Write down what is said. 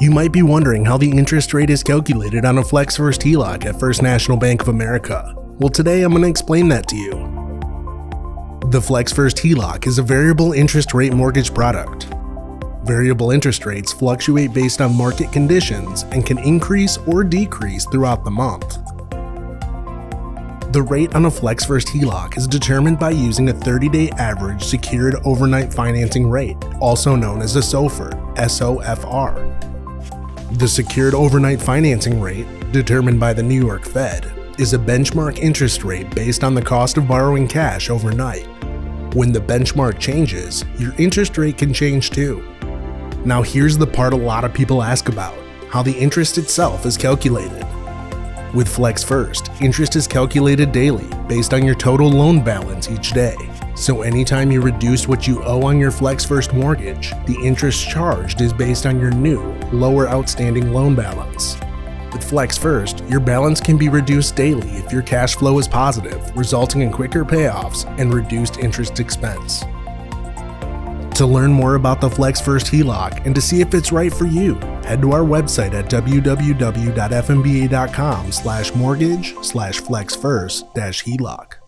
You might be wondering how the interest rate is calculated on a FlexFirst HELOC at First National Bank of America. Well, today I'm going to explain that to you. The FlexFirst HELOC is a variable interest rate mortgage product. Variable interest rates fluctuate based on market conditions and can increase or decrease throughout the month. The rate on a FlexFirst HELOC is determined by using a 30-day average secured overnight financing rate, also known as a SOFR, SOFR. The secured overnight financing rate, determined by the New York Fed, is a benchmark interest rate based on the cost of borrowing cash overnight. When the benchmark changes, your interest rate can change too. Now here's the part a lot of people ask about, how the interest itself is calculated. With FlexFirst, interest is calculated daily based on your total loan balance each day. So anytime you reduce what you owe on your FlexFirst mortgage, the interest charged is based on your new, lower outstanding loan balance. With FlexFirst, your balance can be reduced daily if your cash flow is positive, resulting in quicker payoffs and reduced interest expense. To learn more about the FlexFirst HELOC and to see if it's right for you, head to our website at www.fnba.com/mortgage/FlexFirst-HELOC.